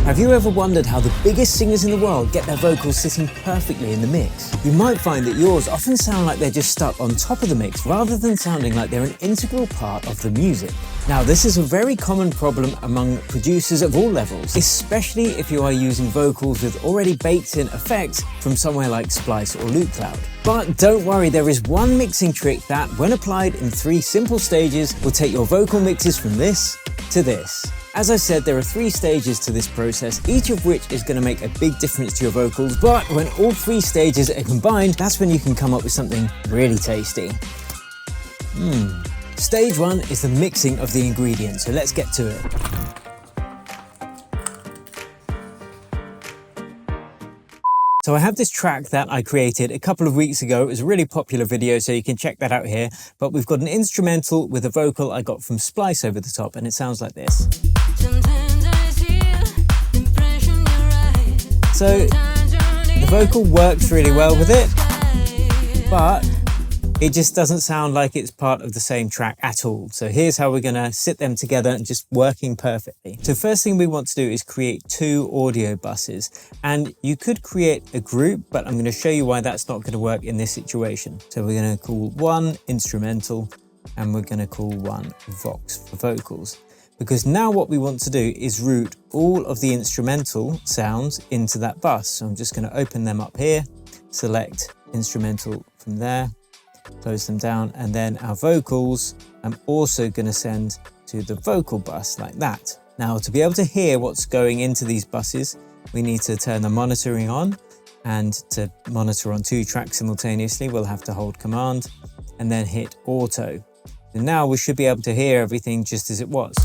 Have you ever wondered how the biggest singers in the world get their vocals sitting perfectly in the mix? You might find that yours often sound like they're just stuck on top of the mix rather than sounding like they're an integral part of the music. Now, this is a very common problem among producers of all levels, especially if you are using vocals with already baked-in effects from somewhere like Splice or Loop Cloud. But don't worry, there is one mixing trick that, when applied in 3 simple stages, will take your vocal mixes from this to this. As I said, there are 3 stages to this process, each of which is going to make a big difference to your vocals, but when all 3 stages are combined, that's when you can come up with something really tasty. Stage 1 is the mixing of the ingredients, so let's get to it. So I have this track that I created a couple of weeks ago. It was a really popular video, so you can check that out here. But we've got an instrumental with a vocal I got from Splice over the top, and it sounds like this. So the vocal works really well with it, but it just doesn't sound like it's part of the same track at all. So here's how we're gonna sit them together and just working perfectly. So first thing we want to do is create 2 audio buses. And you could create a group, but I'm gonna show you why that's not gonna work in this situation. So we're gonna call one instrumental and we're gonna call one vox for vocals. Because now what we want to do is route all of the instrumental sounds into that bus. So I'm just gonna open them up here, select instrumental from there, close them down, and then our vocals I'm also going to send to the vocal bus like that. Now, to be able to hear what's going into these buses, we need to turn the monitoring on, and to monitor on 2 tracks simultaneously we'll have to hold command and then hit auto. And now we should be able to hear everything just as it was.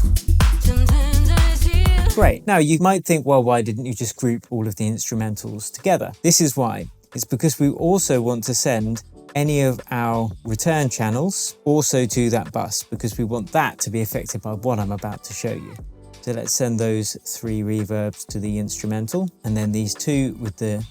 Great. Now you might think, well, why didn't you just group all of the instrumentals together? This is why. It's because we also want to send any of our return channels also to that bus, because we want that to be affected by what I'm about to show you. So let's send those 3 reverbs to the instrumental, and then these 2 with the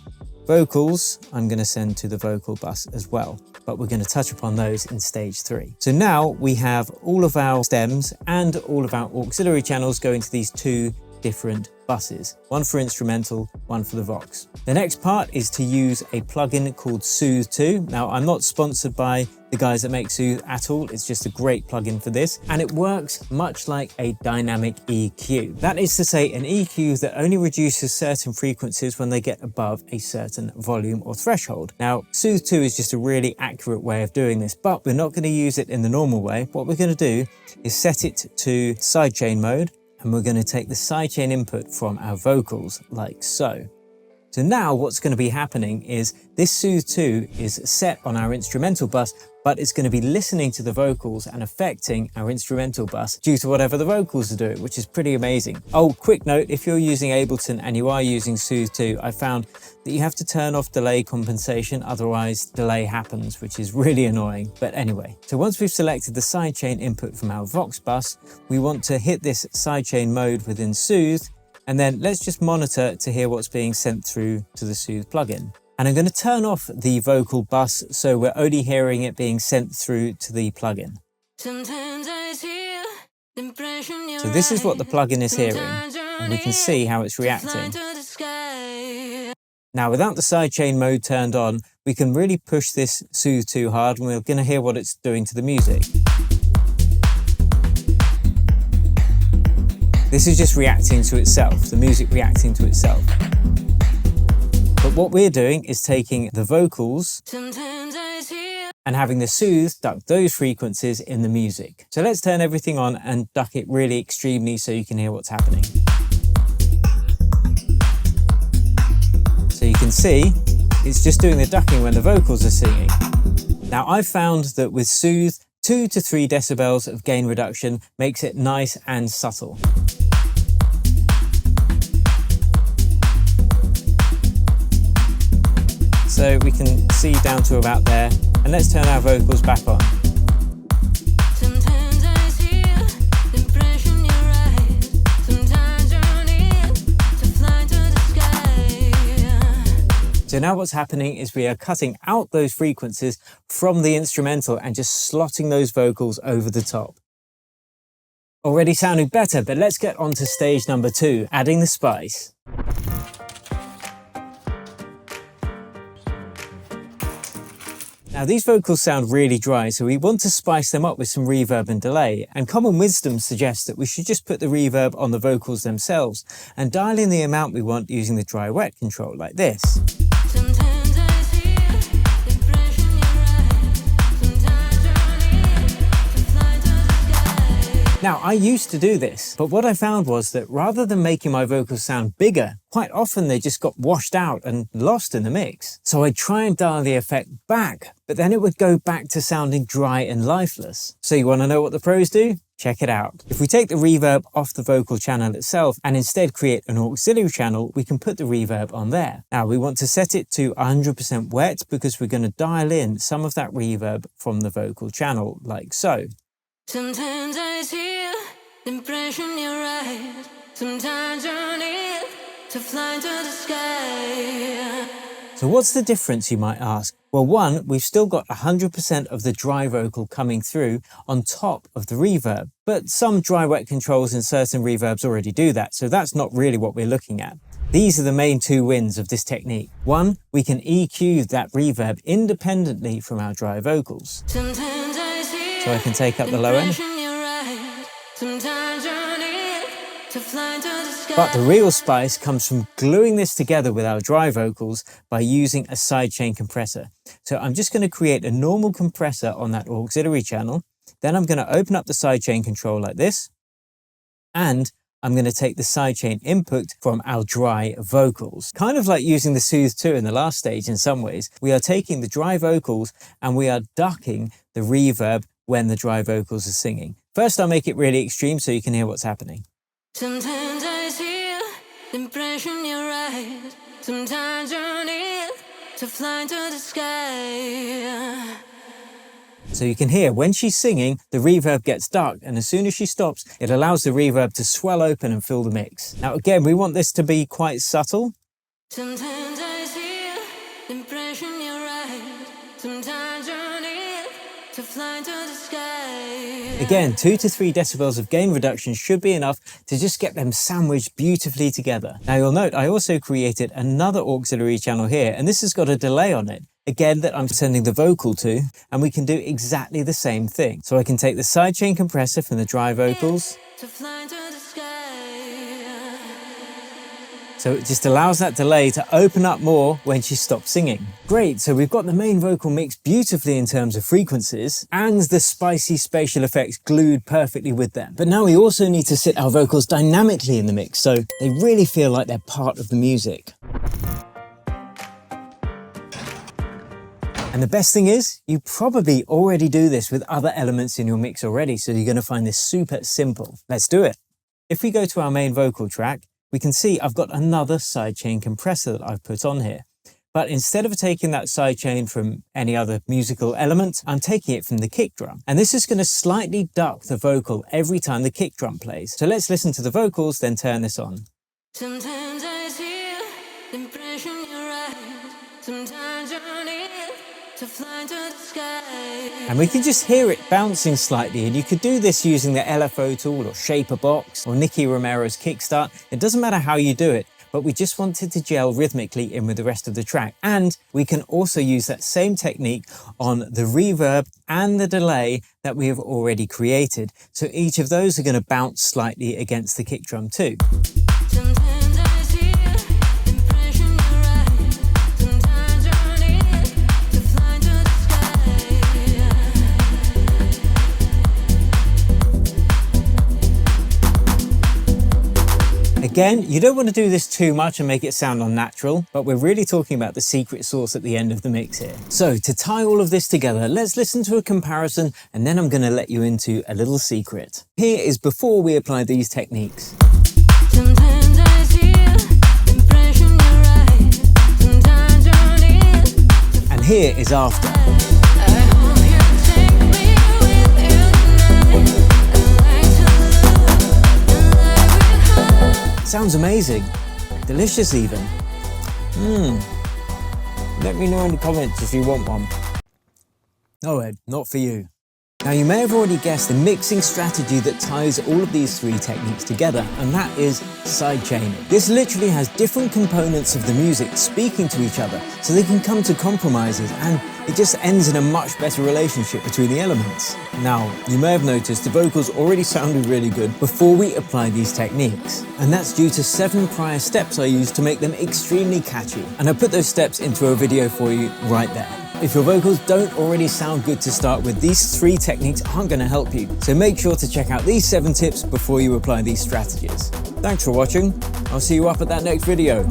vocals I'm going to send to the vocal bus as well, but we're going to touch upon those in stage 3. So now we have all of our stems and all of our auxiliary channels going to these 2 different buses, one for instrumental, one for the vox. The next part is to use a plugin called Soothe 2. Now, I'm not sponsored by the guys that make Soothe at all. It's just a great plugin for this, and it works much like a dynamic EQ. That is to say, an EQ that only reduces certain frequencies when they get above a certain volume or threshold. Now, Soothe 2 is just a really accurate way of doing this, but we're not going to use it in the normal way. What we're going to do is set it to sidechain mode, and we're going to take the sidechain input from our vocals like so. So now what's going to be happening is this Soothe 2 is set on our instrumental bus, but it's going to be listening to the vocals and affecting our instrumental bus due to whatever the vocals are doing, which is pretty amazing. Oh, quick note, if you're using Ableton and you are using Soothe 2, I found that you have to turn off delay compensation, otherwise delay happens, which is really annoying. But anyway, so once we've selected the sidechain input from our vox bus, we want to hit this sidechain mode within Soothe, and then let's just monitor to hear what's being sent through to the Soothe plugin. And I'm going to turn off the vocal bus so we're only hearing it being sent through to the plugin. So this is what the plugin is hearing, and we can see how it's reacting. Now, without the sidechain mode turned on, we can really push this Soothe 2 hard, and we're going to hear what it's doing to the music. This is just reacting to itself, the music reacting to itself. But what we're doing is taking the vocals and having the Soothe duck those frequencies in the music. So let's turn everything on and duck it really extremely so you can hear what's happening. So you can see it's just doing the ducking when the vocals are singing. Now, I've found that with Soothe, 2 to 3 decibels of gain reduction makes it nice and subtle. So we can see down to about there, and let's turn our vocals back on. So now what's happening is we are cutting out those frequencies from the instrumental and just slotting those vocals over the top. Already sounding better, but let's get on to stage number 2, adding the spice. Now these vocals sound really dry, so we want to spice them up with some reverb and delay, and common wisdom suggests that we should just put the reverb on the vocals themselves and dial in the amount we want using the dry wet control like this. Now, I used to do this, but what I found was that rather than making my vocals sound bigger, quite often they just got washed out and lost in the mix. So I'd try and dial the effect back, but then it would go back to sounding dry and lifeless. So you want to know what the pros do? Check it out. If we take the reverb off the vocal channel itself and instead create an auxiliary channel, we can put the reverb on there. Now we want to set it to 100% wet because we're going to dial in some of that reverb from the vocal channel, like so. Sometimes I see the impression you're right. Sometimes you need to fly to the sky. So what's the difference, you might ask? Well, one, we've still got 100% of the dry vocal coming through on top of the reverb, but some dry wet controls and certain reverbs already do that, so that's not really what we're looking at. These are the main two wins of this technique. One, we can EQ that reverb independently from our dry vocals. So I can take up the low end. But the real spice comes from gluing this together with our dry vocals by using a sidechain compressor. So I'm just going to create a normal compressor on that auxiliary channel. Then I'm going to open up the sidechain control like this. And I'm going to take the sidechain input from our dry vocals. Kind of like using the Soothe 2 in the last stage in some ways. We are taking the dry vocals and we are ducking the reverb when the dry vocals are singing. First, I'll make it really extreme so you can hear what's happening. Sometimes I see the impression you're right. Sometimes you need to fly to the sky. So you can hear when she's singing, the reverb gets ducked, and as soon as she stops, it allows the reverb to swell open and fill the mix. Now again, we want this to be quite subtle. Sometimes I see the impression you're right. Sometimes you need to fly to the sky. Again, 2 to 3 decibels of gain reduction should be enough to just get them sandwiched beautifully together. Now you'll note I also created another auxiliary channel here, and this has got a delay on it. Again, that I'm sending the vocal to, and we can do exactly the same thing. So I can take the sidechain compressor from the dry vocals. So it just allows that delay to open up more when she stops singing. Great, so we've got the main vocal mixed beautifully in terms of frequencies and the spicy spatial effects glued perfectly with them. But now we also need to sit our vocals dynamically in the mix so they really feel like they're part of the music. And the best thing is, you probably already do this with other elements in your mix already, so you're going to find this super simple. Let's do it. If we go to our main vocal track, we can see I've got another sidechain compressor that I've put on here. But instead of taking that sidechain from any other musical element, I'm taking it from the kick drum. And this is going to slightly duck the vocal every time the kick drum plays. So let's listen to the vocals, then turn this on. Sometimes I see the impression you're right. Sometimes you need to fly to the sky. And we can just hear it bouncing slightly, and you could do this using the LFO tool or Shaper Box or Nicky Romero's Kickstart. It doesn't matter how you do it, but we just wanted to gel rhythmically in with the rest of the track. And we can also use that same technique on the reverb and the delay that we have already created. So each of those are going to bounce slightly against the kick drum too. Again, you don't want to do this too much and make it sound unnatural, but we're really talking about the secret sauce at the end of the mix here. So to tie all of this together, let's listen to a comparison, and then I'm going to let you into a little secret. Here is before we apply these techniques. Sometimes I see the impression you're right. Sometimes you need. And here is after. Sounds amazing. Delicious even. Let me know in the comments if you want one. No, Ed, not for you. Now you may have already guessed the mixing strategy that ties all of these three techniques together, and that is sidechaining. This literally has different components of the music speaking to each other so they can come to compromises, and it just ends in a much better relationship between the elements. Now, you may have noticed the vocals already sounded really good before we apply these techniques, and that's due to 7 prior steps I used to make them extremely catchy, and I put those steps into a video for you right there. If your vocals don't already sound good to start with, these 3 techniques aren't going to help you, so make sure to check out these 7 tips before you apply these strategies. Thanks for watching, I'll see you up at that next video.